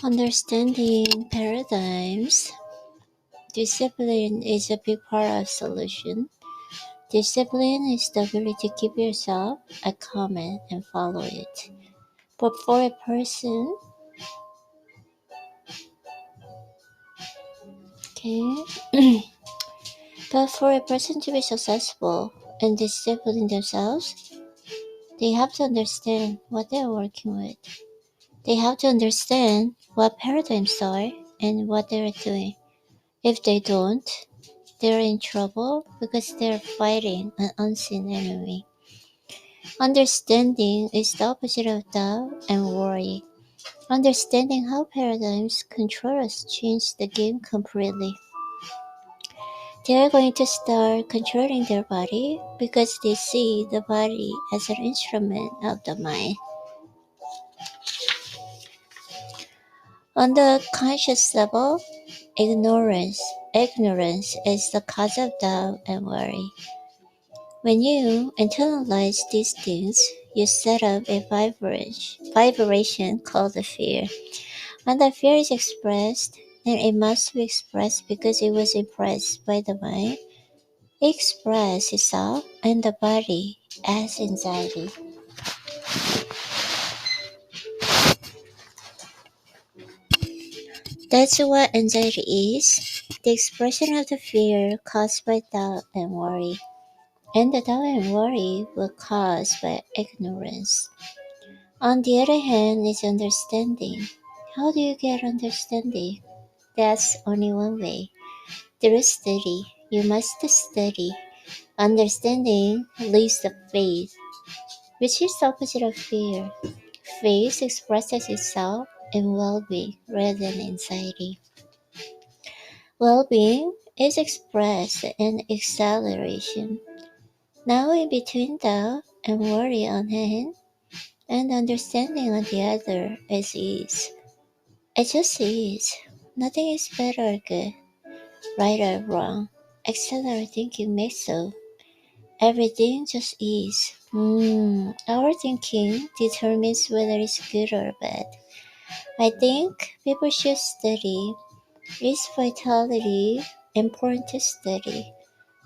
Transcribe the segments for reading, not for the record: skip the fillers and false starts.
Understanding paradigms. Discipline is a big part of solution. Discipline is the ability to keep yourself a comment and follow it. But for a person, okay, but for a person to be successful and discipline themselves, they have to understand what they're working with. They have to understand what paradigms are and what they're doing. If they don't, they're in trouble because they're fighting an unseen enemy. Understanding is the opposite of doubt and worry. Understanding how paradigms control us changes the game completely. They are going to start controlling their body because they see the body as an instrument of the mind. On the conscious level, ignorance is the cause of doubt and worry. When you internalize these things, you set up a vibration called the fear. When the fear is expressed, and it must be expressed because it was impressed by the mind, it expresses itself in the body as anxiety. That's what anxiety is, the expression of the fear caused by doubt and worry. And the doubt and worry were caused by ignorance. On the other hand is understanding. How do you get understanding? That's only one way. Through study. You must study. Understanding leads to faith, which is the opposite of fear. Faith expresses itself in well-being rather than anxiety. Well-being is expressed in acceleration. Now in between doubt and worry on hand, and understanding on the other is ease. It just is. Nothing is better or good, right or wrong. Except thinking makes so. Everything just is. Our thinking determines whether it's good or bad. I think people should study. Is vitality important to study?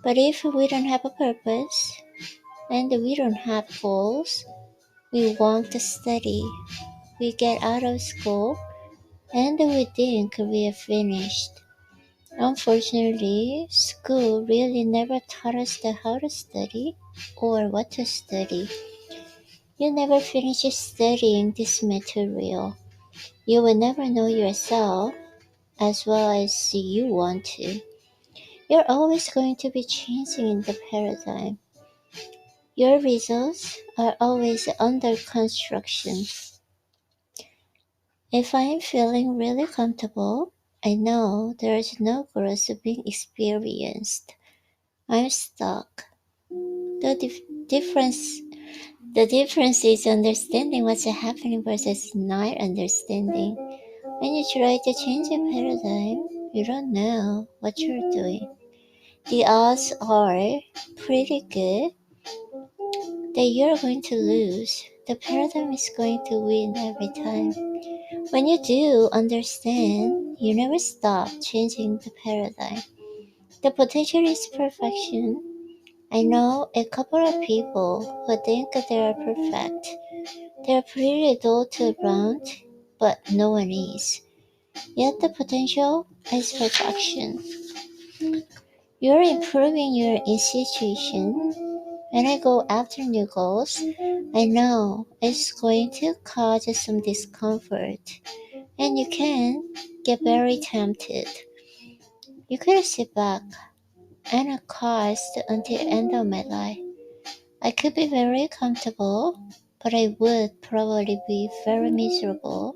But if we don't have a purpose and we don't have goals, we want to study. We get out of school and we think we are finished. Unfortunately, school really never taught us how to study or what to study. You never finish studying this material. You will never know yourself as well as you want to. You're always going to be changing in the paradigm. Your results are always under construction. If I'm feeling really comfortable, I know there is no growth being experienced. I'm stuck. The the difference is understanding what's happening versus not understanding. When you try to change a paradigm, you don't know what you're doing. The odds are pretty good that you're going to lose. The paradigm is going to win every time. When you do understand, you never stop changing the paradigm. The potential is perfection. I know a couple of people who think they are perfect. They're pretty dull to around, but no one is. Yet the potential is perfection. You're improving your situation. When I go after new goals, I know it's going to cause some discomfort, and you can get very tempted. You could sit back and coast until the end of my life. I could be very comfortable, but I would probably be very miserable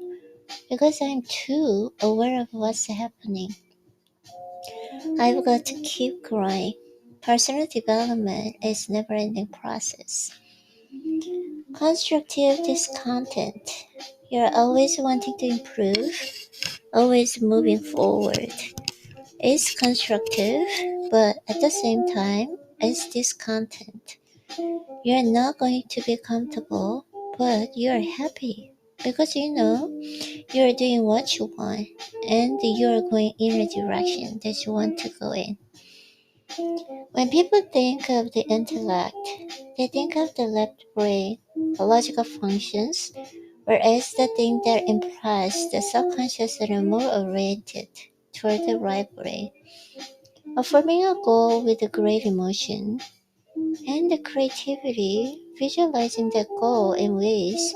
because I'm too aware of what's happening. I've got to keep growing. Personal development is a never-ending process. Constructive discontent. You're always wanting to improve, always moving forward. It's constructive, but at the same time, it's discontent. You're not going to be comfortable, but you're happy. because you know you're doing what you want and you're going in a direction that you want to go in. When people think of the intellect, they think of the left brain, the logical functions, whereas the thing that impress the subconscious are more oriented toward the right brain. Affirming a goal with a great emotion and the creativity, visualizing the goal in ways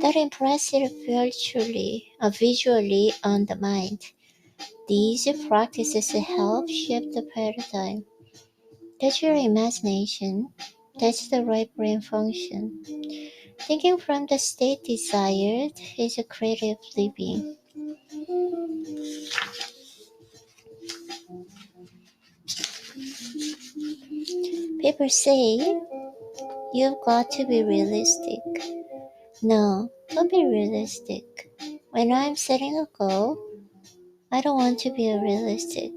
that impress it visually on the mind. These practices help shape the paradigm. That's your imagination. That's the right brain function. Thinking from the state desired is a creative living. People say you've got to be realistic. No, don't be realistic. When I'm setting a goal, I don't want to be realistic.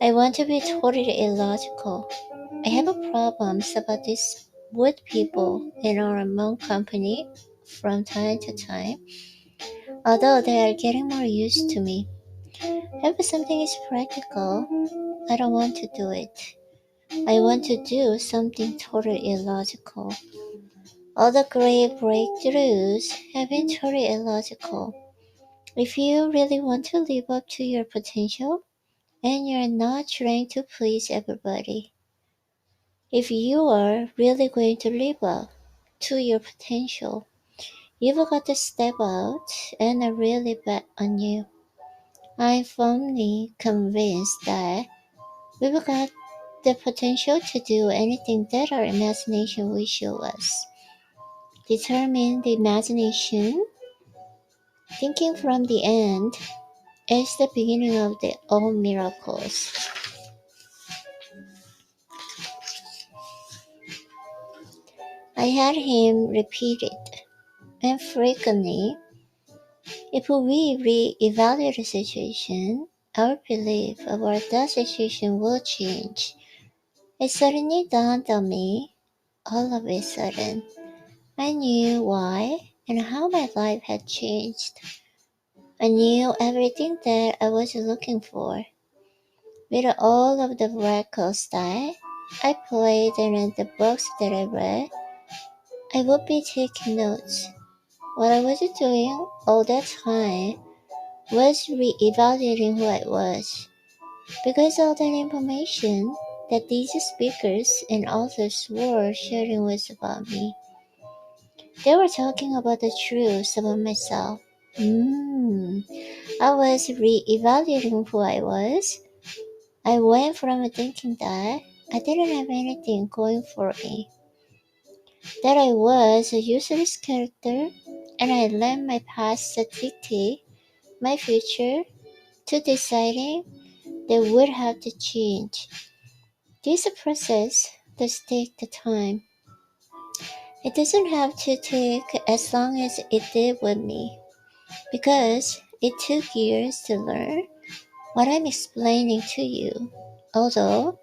I want to be totally illogical. I have a problems about this with people in our own company from time to time, although they are getting more used to me. If something is practical, I don't want to do it. I want to do something totally illogical. All the great breakthroughs have been totally illogical. If you really want to live up to your potential, and you're not trying to please everybody, if you are really going to live up to your potential, you've got to step out and really bet on you. I'm firmly convinced that we've got the potential to do anything that our imagination will show us. Determine the imagination, thinking from the end, is the beginning of all miracles. I had him repeat it, and frequently, if we re-evaluate the situation, our belief about that situation will change. It suddenly dawned on me, all of a sudden. I knew why and how my life had changed. I knew everything that I was looking for. With all of the records that I played and the books that I read, I would be taking notes. What I was doing all that time was re-evaluating who I was, because all that information that these speakers and authors were sharing was about me. They were talking about the truth about myself. I was re-evaluating who I was. I went from thinking that I didn't have anything going for me, that I was a useless character, and I let my past dictate my future, to deciding they would have to change. This process does take the time. It doesn't have to take as long as it did with me, because it took years to learn what I'm explaining to you. Although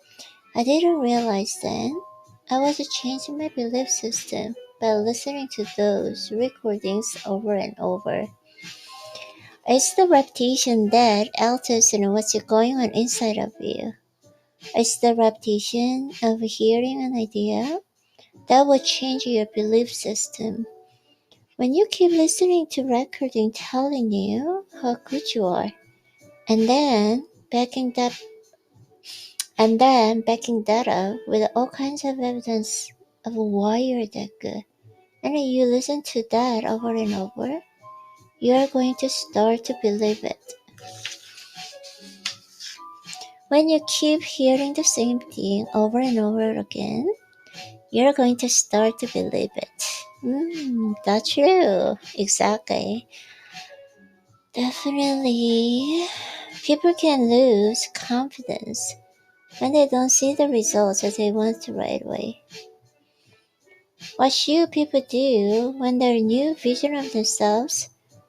I didn't realize then, I was changing my belief system by listening to those recordings over and over. It's the repetition that alters what's going on inside of you. It's the repetition of hearing an idea that will change your belief system. When you keep listening to recording telling you how good you are, and then backing that up with all kinds of evidence of why you're that good, and then you listen to that over and over, you are going to start to believe it. When you keep hearing the same thing over and over again, you're going to start to believe it. That's true. Exactly. Definitely. People can lose confidence when they don't see the results that they want right away. What should people do when their new vision of themselves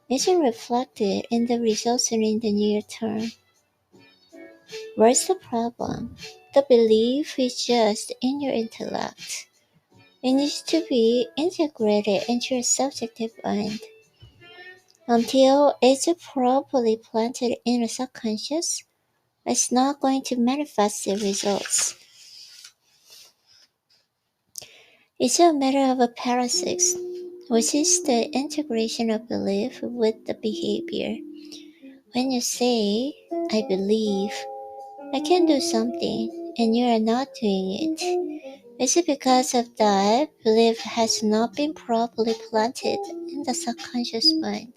isn't reflected in the results in the near term? Where's the problem? The belief is just in your intellect. It needs to be integrated into your subjective mind. Until it's properly planted in the subconscious, it's not going to manifest the results. It's a matter of a parasites, which is the integration of belief with the behavior. When you say, I believe I can do something, and you are not doing it, is it because of that belief has not been properly planted in the subconscious mind?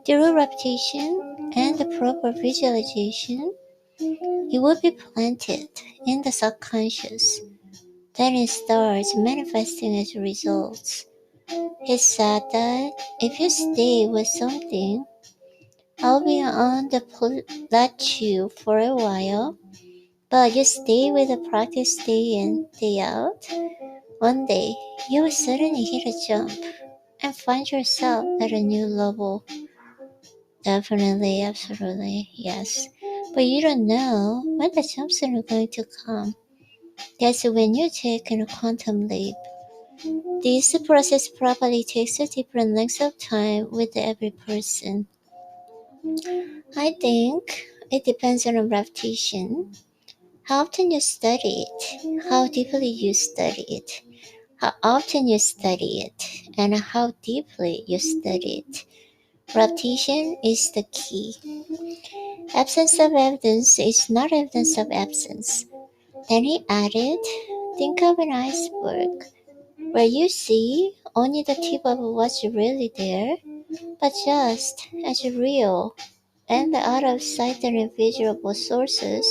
Through repetition and the proper visualization, it will be planted in the subconscious. Then it starts manifesting as results. It's said that if you stay with something, I'll be on the plateau for a while, but you stay with the practice day in, day out, one day you will suddenly hit a jump and find yourself at a new level. Definitely, absolutely, yes. But you don't know when the jumps are going to come. That's when you take a quantum leap. This process probably takes a different length of time with every person. I think it depends on repetition, how often you study it, how deeply you study it, how often you study it, and how deeply you study it. Repetition is the key. Absence of evidence is not evidence of absence. Then he added, think of an iceberg, where you see only the tip of what's really there, but just as real and out of sight and invisible sources,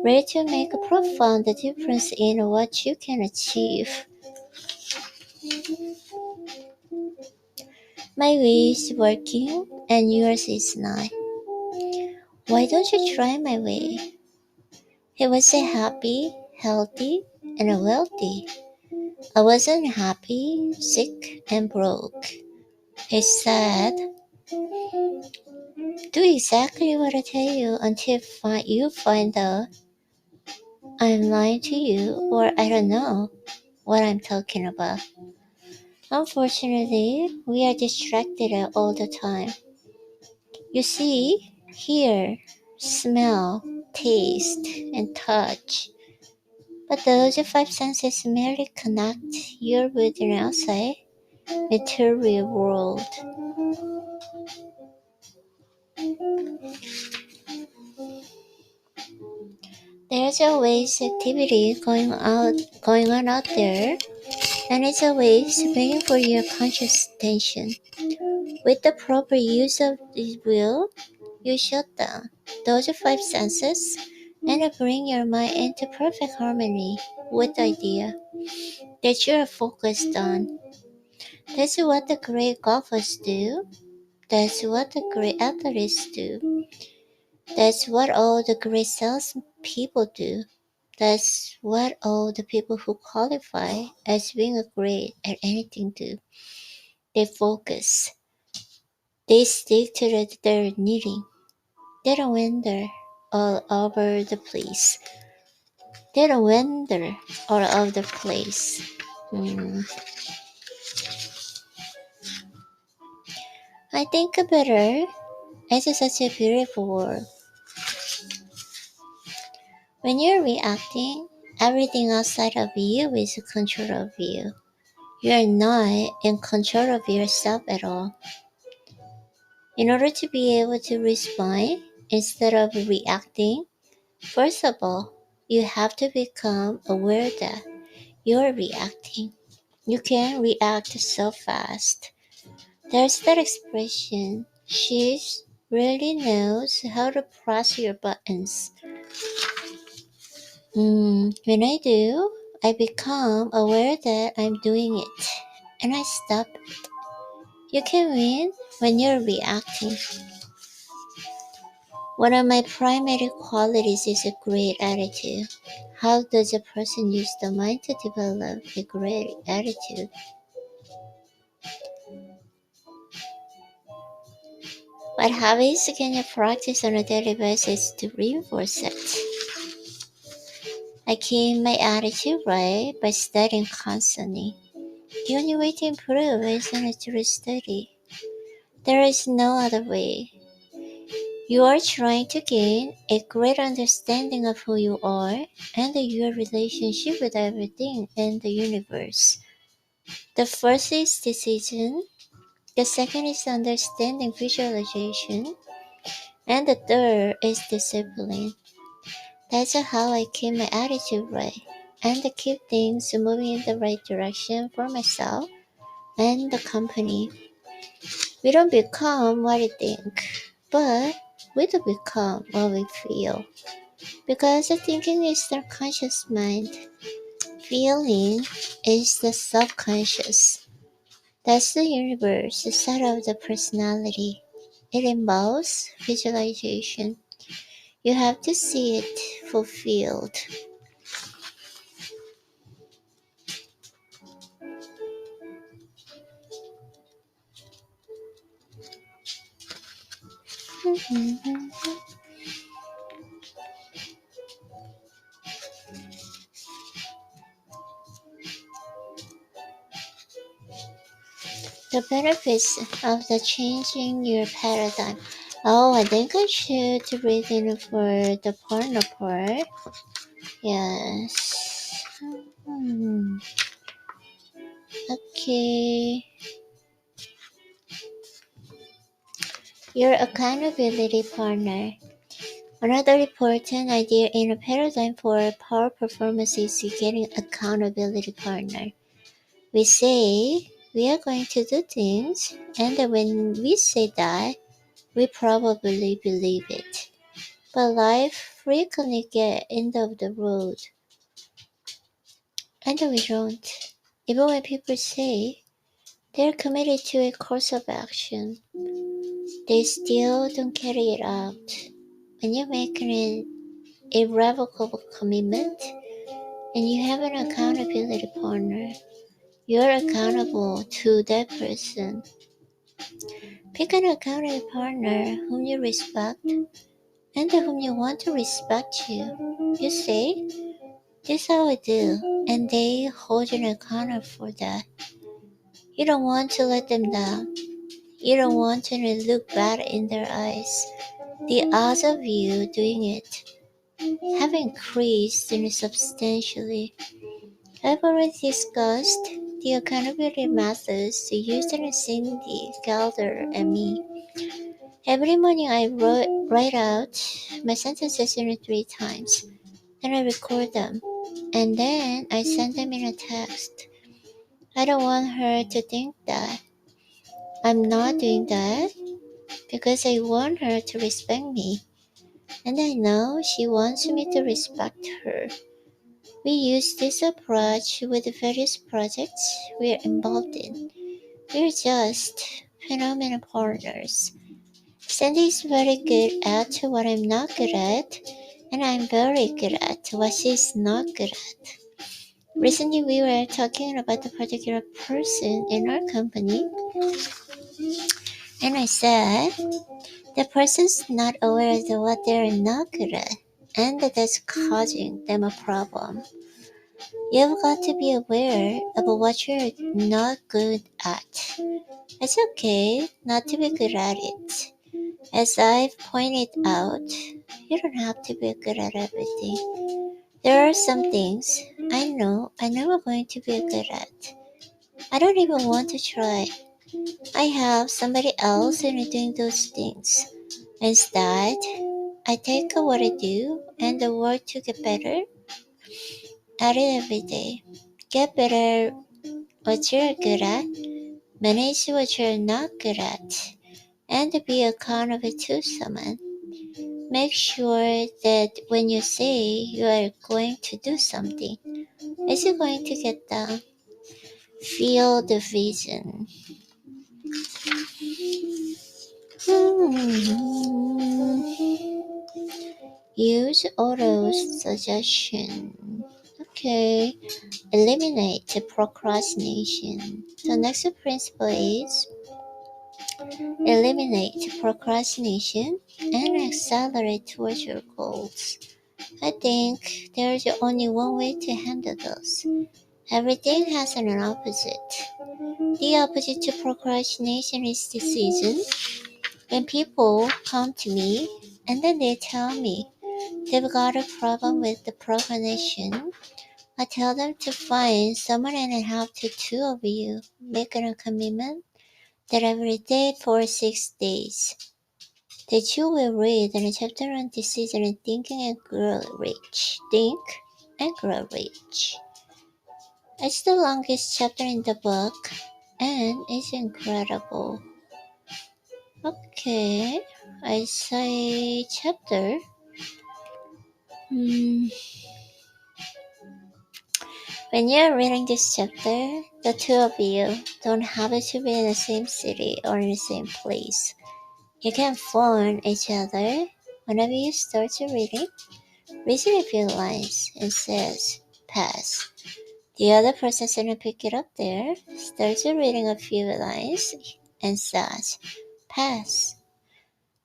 ready to make a profound difference in what you can achieve. My way is working and yours is not. Why don't you try my way? He was happy, healthy, and wealthy. I wasn't happy, sick, and broke. He said, do exactly what I tell you until you find out I'm lying to you or I don't know what I'm talking about. Unfortunately, we are distracted all the time. You see, hear, smell, taste, and touch. But those five senses merely connect your with an outside material world. There's always activity going on out there, and it's always waiting for your conscious attention. With the proper use of the will, you shut down those five senses and bring your mind into perfect harmony with the idea that you are focused on. That's what the great golfers do. That's what the great athletes do. That's what all the great salespeople do. That's what all the people who qualify as being great at anything do. They focus. They stick to their knitting. They don't wander all over the place. They don't wander all over the place. Hmm. I think better. It's such a beautiful word. When you're reacting, everything outside of you is in control of you. You're not in control of yourself at all. In order to be able to respond instead of reacting, first of all, you have to become aware that you're reacting. You can react so fast. There's that expression, she really knows how to press your buttons. When I do, I become aware that I'm doing it, and I stop it. You can win when you're reacting. One of my primary qualities is a great attitude. How does a person use the mind to develop a great attitude? What habits can you practice on a daily basis to reinforce it? I keep my attitude right by studying constantly. The only way to improve isn't through study. There is no other way. You are trying to gain a great understanding of who you are and your relationship with everything in the universe. The first is decision, the second is understanding visualization, and the third is discipline. That's how I keep my attitude right and to keep things moving in the right direction for myself and the company. We don't become what we think, but we do become what we feel. Because the thinking is the conscious mind, feeling is the subconscious. That's the universe, the side of the personality. It involves visualization. You have to see it fulfilled. The benefits of the changing your paradigm. Oh, I think I should read in for the partner part. Yes. Hmm. Okay. Your accountability partner. Another important idea in a paradigm for power performance is getting accountability partner. We say we are going to do things, and when we say that, we probably believe it. But life frequently get end of the road, and we don't. Even when people say they're committed to a course of action, they still don't carry it out. When you make an irrevocable commitment and you have an accountability partner, you're accountable to that person. Pick an accountability partner whom you respect and whom you want to respect you. You say, this is how I do, and they hold you accountable for that. You don't want to let them down. You don't want to look bad in their eyes. The odds of you doing it have increased substantially. I've already discussed the accountability methods used in Cindy, Calder, and me. Every morning I write out my sentences in 3 times, then I record them, and then I send them in a text. I don't want her to think that I'm not doing that because I want her to respect me, and I know she wants me to respect her. We use this approach with the various projects we're involved in. We're just phenomenal partners. Sandy is very good at what I'm not good at, and I'm very good at what she's not good at. Recently, we were talking about a particular person in our company, and I said, the person's not aware of what they're not good at, and that's causing them a problem. You've got to be aware of what you're not good at. It's okay not to be good at it. As I've pointed out, you don't have to be good at everything. There are some things I know I'm never going to be good at. I don't even want to try. I have somebody else doing those things. Instead, I take what I do and work to get better at it every day. Get better what you're good at, manage what you're not good at, and be accountable to someone. Make sure that when you say you are going to do something, is it going to get done? Feel the vision. Use auto suggestion. Okay. Eliminate procrastination. The next principle is eliminate procrastination and accelerate towards your goals. I think there's only one way to handle those. Everything has an opposite. The opposite to procrastination is decision. When people come to me and then they tell me they've got a problem with the procrastination, I tell them to find someone and have the two of you make a commitment that every day for 6 days that you will read a chapter on decision and thinking and grow rich. Think and grow rich. It's the longest chapter in the book and it's incredible. Okay, I say chapter. Hmm. When you're reading this chapter, the two of you don't have to be in the same city or in the same place. You can phone each other whenever you start to reading. Read a few lines and says, pass. The other person gonna pick it up there, starts reading a few lines and says, pass.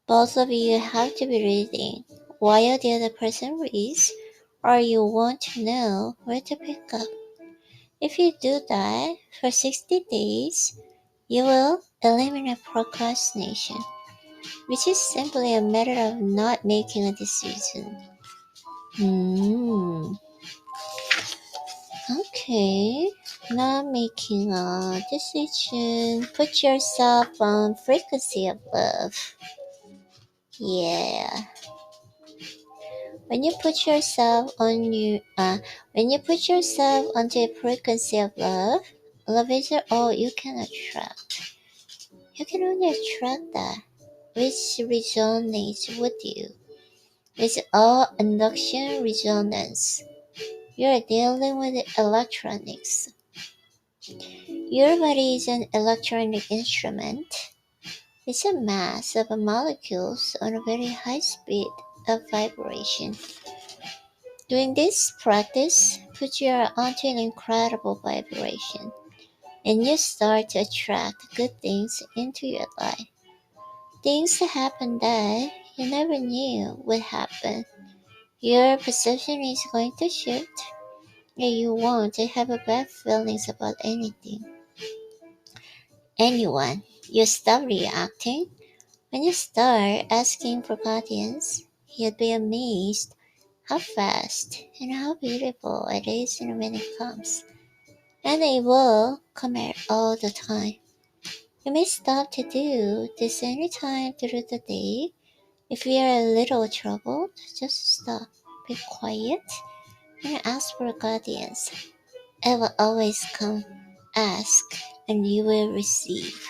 Both of you have to be reading while the other person reads, or you won't know where to pick up. If you do that for 60 days, you will eliminate procrastination, which is simply a matter of not making a decision. Okay, not making a decision. Put yourself on frequency of love. Yeah. When you put yourself when you put yourself onto a frequency of love, love is all you can attract. You can only attract that which resonates with you. It's all induction resonance. You're dealing with electronics. Your body is an electronic instrument. It's a mass of molecules on a very high speed of vibration. Doing this practice puts you onto an incredible vibration, and you start to attract good things into your life. Things that happen that you never knew would happen. Your perception is going to shift, and you won't have bad feelings about anyone. You stop reacting. When you start asking for guidance, you'd be amazed how fast and how beautiful it is when it comes. And it will come out all the time. You may stop to do this any time through the day. If you are a little troubled, just stop, be quiet, and ask for guidance. It will always come. Ask, and you will receive.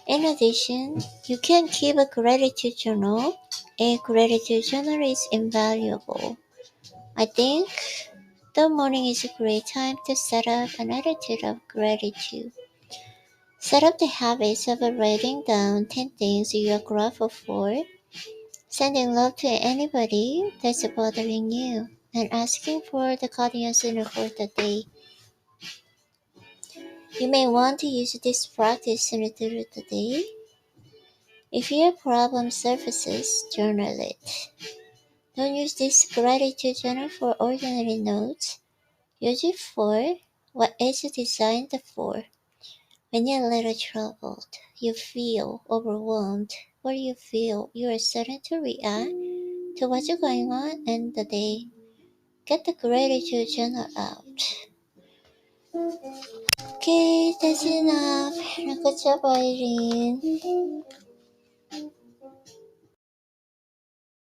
In addition, you can keep a gratitude journal. A gratitude journal is invaluable. I think the morning is a great time to set up an attitude of gratitude. Set up the habits of writing down 10 things you are grateful for, sending love to anybody that's bothering you, and asking for the guidance for the day. You may want to use this practice through the day. If your problem surfaces, journal it. Don't use this gratitude journal for ordinary notes. Use it for what it's designed for. When you're a little troubled, you feel overwhelmed, or you feel you are starting to react to what's going on in the day, get the gratitude journal out. Okay, that's enough. Good job, Irene.